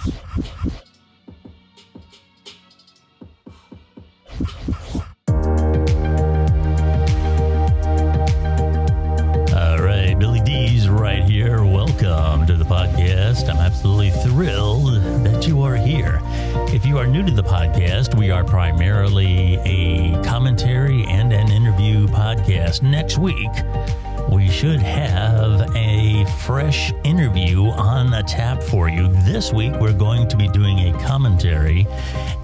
All right, Billy Dees right here. Welcome to the podcast. I'm absolutely thrilled that you are here. If you are new to the podcast, we are primarily a commentary and an interview podcast. Next week, we should have a fresh interview on the tap for you. This week, we're going to be doing a commentary,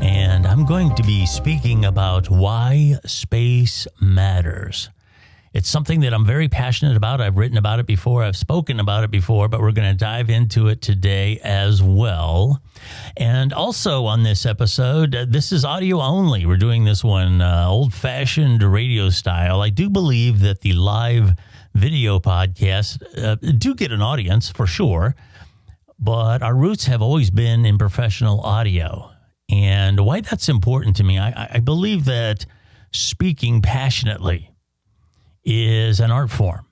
and I'm going to be speaking about why space matters. It's something that I'm very passionate about. I've written about it before. I've spoken about it before, but we're going to dive into it today as well. And also on this episode, this is audio only. We're doing this one old-fashioned radio style. I do believe that the live video podcasts do get an audience for sure, but our roots have always been in professional audio. And why that's important to me, I believe that speaking passionately is an art form.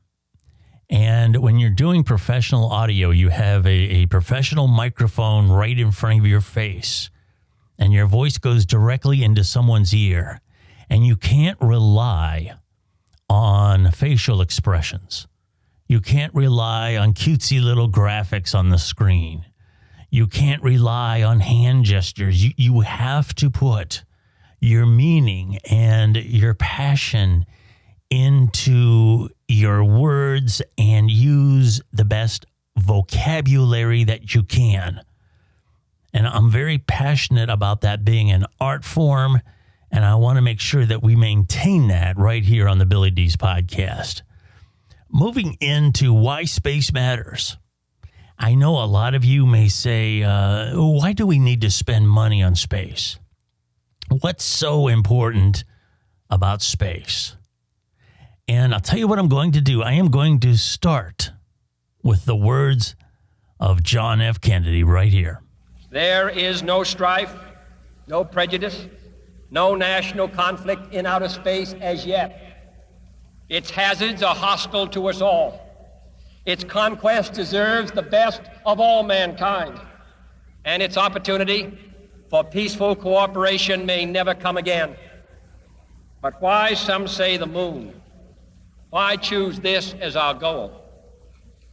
And when you're doing professional audio, you have a professional microphone right in front of your face, and your voice goes directly into someone's ear, and you can't rely on facial expressions. You can't rely on cutesy little graphics on the screen. You can't rely on hand gestures. You have to put your meaning and your passion into your words and use the best vocabulary that you can. And I'm very passionate about that being an art form, and I want to make sure that we maintain that right here on the Billy Dees podcast. Moving into why space matters. I know a lot of you may say, why do we need to spend money on space? What's so important about space? And I'll tell you what I'm going to do. I am going to start with the words of John F. Kennedy right here. There is no strife, no prejudice, no national conflict in outer space as yet. Its hazards are hostile to us all. Its conquest deserves the best of all mankind, and its opportunity for peaceful cooperation may never come again. But why, some say, the moon? Why choose this as our goal?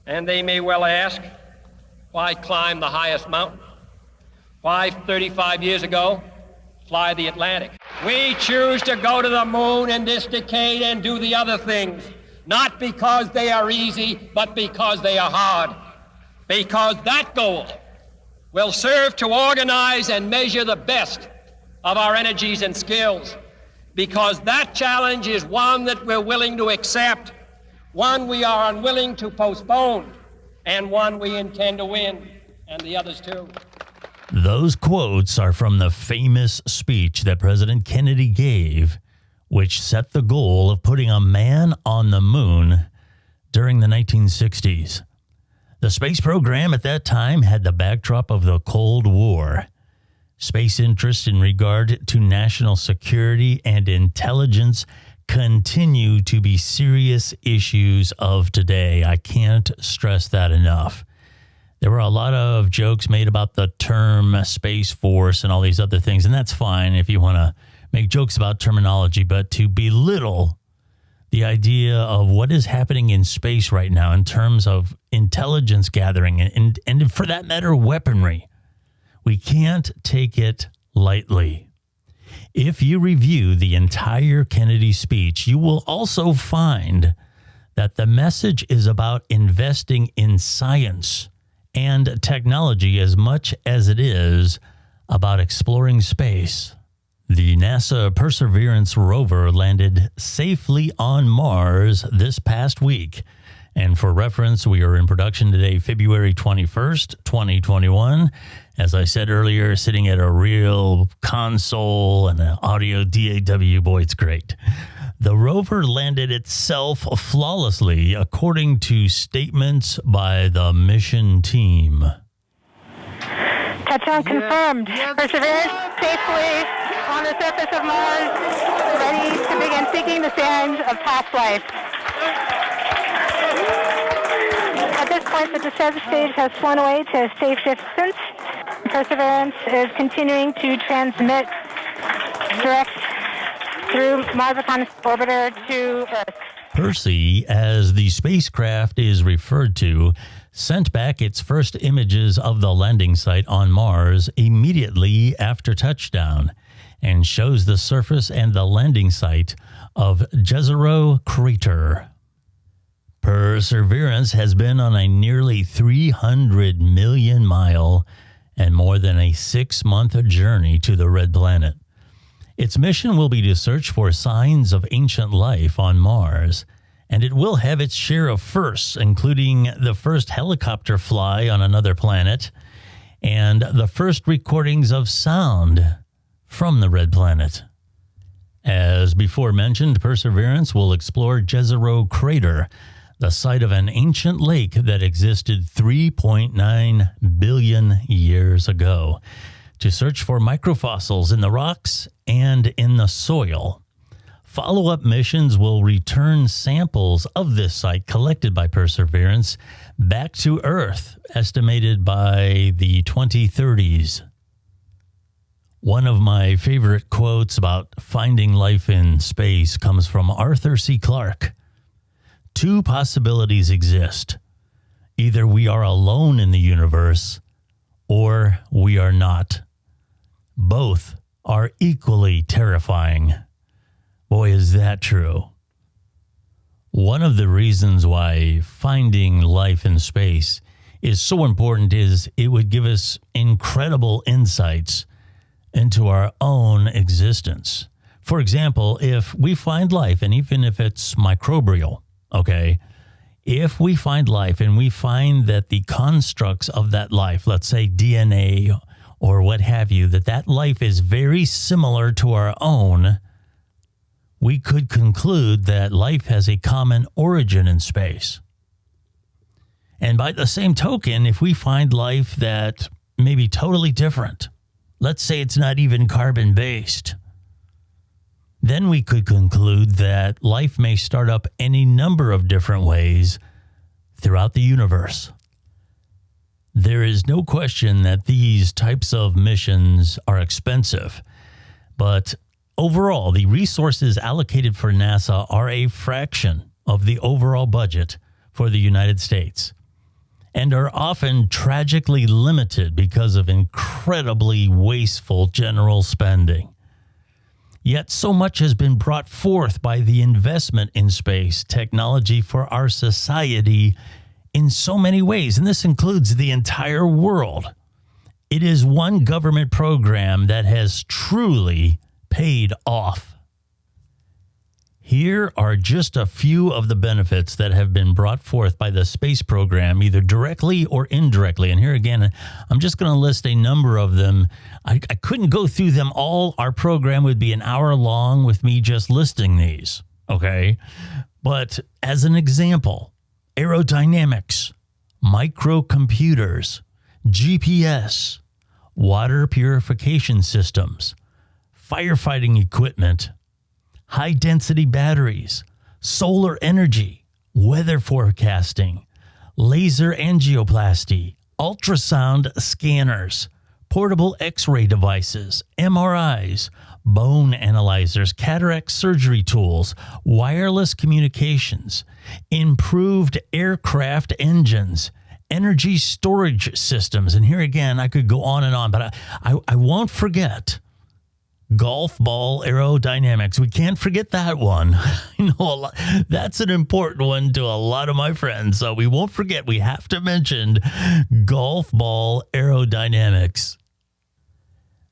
And they may well ask, why climb the highest mountain? Why, 35 years ago, fly the Atlantic? We choose to go to the moon in this decade and do the other things, not because they are easy, but because they are hard. Because that goal will serve to organize and measure the best of our energies and skills. Because that challenge is one that we're willing to accept, one we are unwilling to postpone, and one we intend to win, and the others too. Those quotes are from the famous speech that President Kennedy gave, which set the goal of putting a man on the moon during the 1960s. The space program at that time had the backdrop of the Cold War. Space interests in regard to national security and intelligence continue to be serious issues of today. I can't stress that enough. There were a lot of jokes made about the term Space Force and all these other things, and that's fine if you want to make jokes about terminology, but to belittle the idea of what is happening in space right now in terms of intelligence gathering and for that matter, weaponry, we can't take it lightly. If you review the entire Kennedy speech, you will also find that the message is about investing in science and technology as much as it is about exploring space. The NASA Perseverance rover landed safely on Mars this past week. And for reference, we are in production today, February 21st, 2021. As I said earlier, sitting at a real console and an audio DAW. Boy, it's great. The rover landed itself flawlessly, according to statements by the mission team. Touchdown confirmed. Perseverance safely on the surface of Mars, ready to begin seeking the sands of past life. At this point, the descent stage has flown away to a safe distance. Perseverance is continuing to transmit direct through Mars Reconnaissance Orbiter to Earth. Percy, as the spacecraft is referred to, sent back its first images of the landing site on Mars immediately after touchdown and shows the surface and the landing site of Jezero Crater. Perseverance has been on a nearly 300 million mile and more than a 6-month journey to the Red Planet. Its mission will be to search for signs of ancient life on Mars, and it will have its share of firsts, including the first helicopter fly on another planet and the first recordings of sound from the Red Planet. As before mentioned, Perseverance will explore Jezero Crater, the site of an ancient lake that existed 3.9 billion years ago, to search for microfossils in the rocks and in the soil. Follow-up missions will return samples of this site collected by Perseverance back to Earth, estimated by the 2030s. One of my favorite quotes about finding life in space comes from Arthur C. Clarke. 2 possibilities exist. Either we are alone in the universe, or we are not. Both are equally terrifying. Boy, is that true. One of the reasons why finding life in space is so important is it would give us incredible insights into our own existence. For example, if we find life, and even if it's microbial, okay, if we find life and we find that the constructs of that life, let's say DNA or what have you, that life is very similar to our own, we could conclude that life has a common origin in space. And by the same token, if we find life that may be totally different, let's say it's not even carbon-based, then we could conclude that life may start up any number of different ways throughout the universe. There is no question that these types of missions are expensive, but overall, the resources allocated for NASA are a fraction of the overall budget for the United States and are often tragically limited because of incredibly wasteful general spending. Yet so much has been brought forth by the investment in space technology for our society in so many ways, and this includes the entire world. It is one government program that has truly paid off. Here are just a few of the benefits that have been brought forth by the space program, either directly or indirectly. And here again, I'm just going to list a number of them. I couldn't go through them all. Our program would be an hour long with me just listing these, okay? But as an example, aerodynamics, microcomputers, GPS, water purification systems, firefighting equipment, high-density batteries, solar energy, weather forecasting, laser angioplasty, ultrasound scanners, portable X-ray devices, MRIs, bone analyzers, cataract surgery tools, wireless communications, improved aircraft engines, energy storage systems. And here again, I could go on and on, but I won't forget golf ball aerodynamics. We can't forget that one. I know a lot. That's an important one to a lot of my friends, so we won't forget. We have to mention golf ball aerodynamics.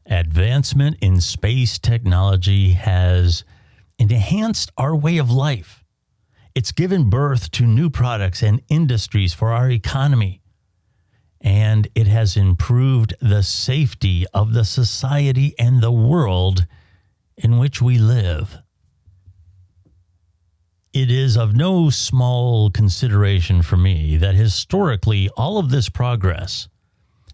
Advancement in space technology has enhanced our way of life. It's given birth to new products and industries for our economy. And it has improved the safety of the society and the world in which we live. It is of no small consideration for me that historically all of this progress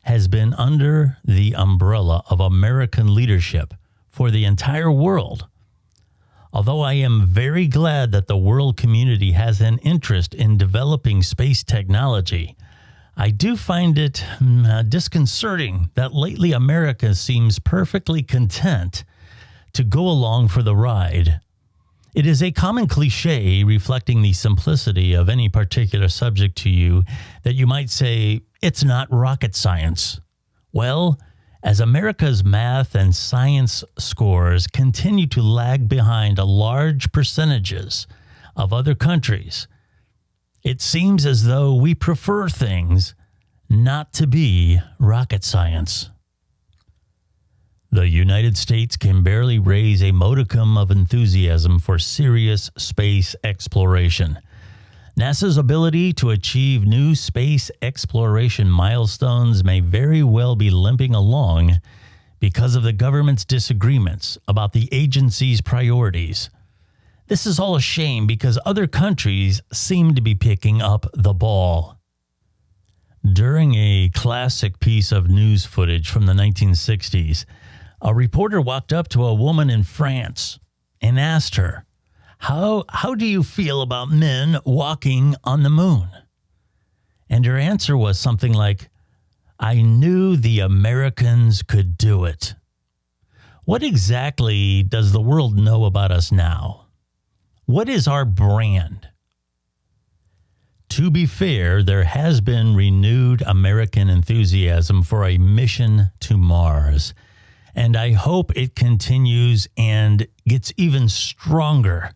has been under the umbrella of American leadership for the entire world. Although I am very glad that the world community has an interest in developing space technology, I do find it disconcerting that lately America seems perfectly content to go along for the ride. It is a common cliche reflecting the simplicity of any particular subject to you that you might say, it's not rocket science. Well, as America's math and science scores continue to lag behind large percentages of other countries, it seems as though we prefer things not to be rocket science. The United States can barely raise a modicum of enthusiasm for serious space exploration. NASA's ability to achieve new space exploration milestones may very well be limping along because of the government's disagreements about the agency's priorities. This is all a shame because other countries seem to be picking up the ball. During a classic piece of news footage from the 1960s, a reporter walked up to a woman in France and asked her, How do you feel about men walking on the moon? And her answer was something like, I knew the Americans could do it. What exactly does the world know about us now? What is our brand? To be fair, there has been renewed American enthusiasm for a mission to Mars. And I hope it continues and gets even stronger.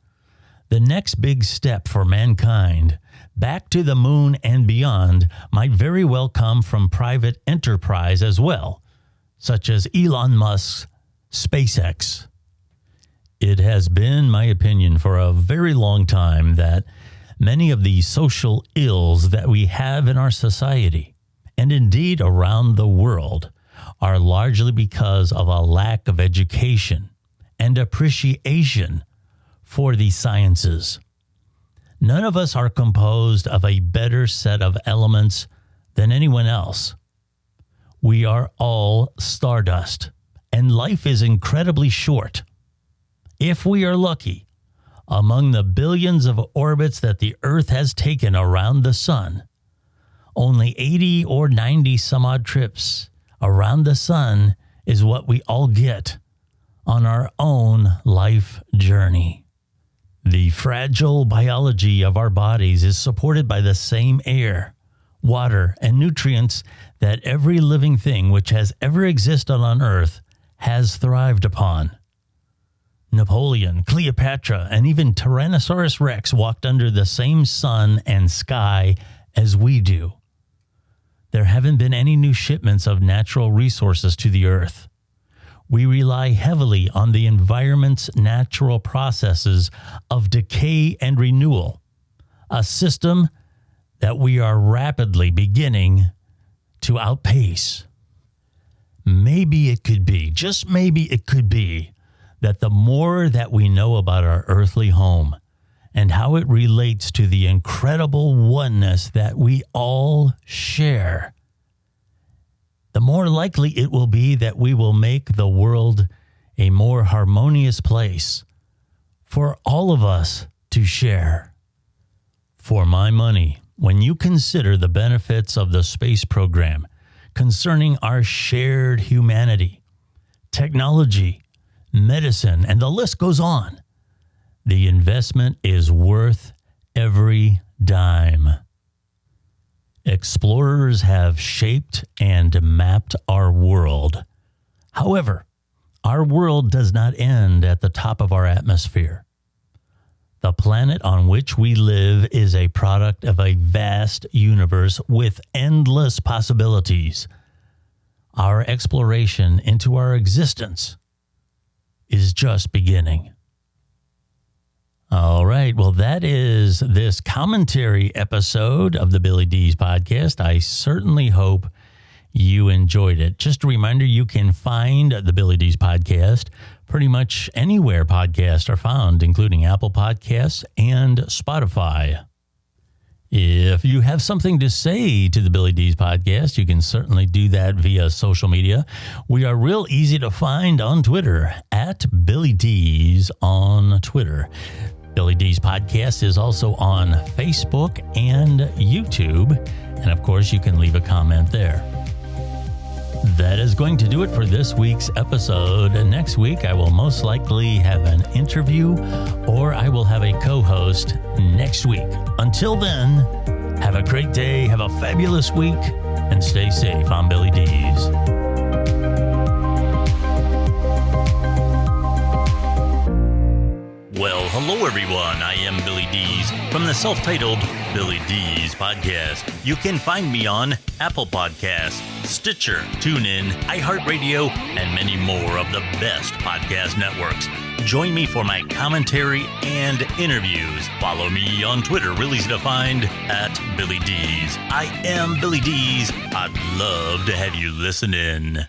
The next big step for mankind, back to the moon and beyond, might very well come from private enterprise as well, such as Elon Musk's SpaceX. It has been my opinion for a very long time that many of the social ills that we have in our society, and indeed around the world, are largely because of a lack of education and appreciation for the sciences. None of us are composed of a better set of elements than anyone else. We are all stardust, and life is incredibly short. If we are lucky, among the billions of orbits that the Earth has taken around the sun, only 80 or 90 some odd trips around the sun is what we all get on our own life journey. The fragile biology of our bodies is supported by the same air, water, and nutrients that every living thing which has ever existed on Earth has thrived upon. Napoleon, Cleopatra, and even Tyrannosaurus Rex walked under the same sun and sky as we do. There haven't been any new shipments of natural resources to the Earth. We rely heavily on the environment's natural processes of decay and renewal, a system that we are rapidly beginning to outpace. Maybe it could be, just maybe it could be, that the more that we know about our earthly home and how it relates to the incredible oneness that we all share, the more likely it will be that we will make the world a more harmonious place for all of us to share. For my money, when you consider the benefits of the space program concerning our shared humanity, technology, medicine, and the list goes on, the investment is worth every dime. Explorers have shaped and mapped our world. However, our world does not end at the top of our atmosphere. The planet on which we live is a product of a vast universe with endless possibilities. Our exploration into our existence is just beginning. All right, well, that is this commentary episode of the Billy Dees podcast. I certainly hope you enjoyed it. Just a reminder, you can find the Billy Dees podcast pretty much anywhere podcasts are found, including Apple Podcasts and Spotify. If you have something to say to the Billy Dees podcast, you can certainly do that via social media. We are real easy to find on Twitter, at Billy Dees on Twitter. Billy Dees Podcast is also on Facebook and YouTube. And of course, you can leave a comment there. That is going to do it for this week's episode. Next week, I will most likely have an interview or I will have a co-host next week. Until then, have a great day, have a fabulous week, and stay safe. I'm Billy Dees. Well, hello everyone. I am Billy Dees from the self-titled Billy Dees Podcast. You can find me on Apple Podcasts, Stitcher, TuneIn, iHeartRadio, and many more of the best podcast networks. Join me for my commentary and interviews. Follow me on Twitter, real easy to find, at Billy Dees. I am Billy Dees. I'd love to have you listen in.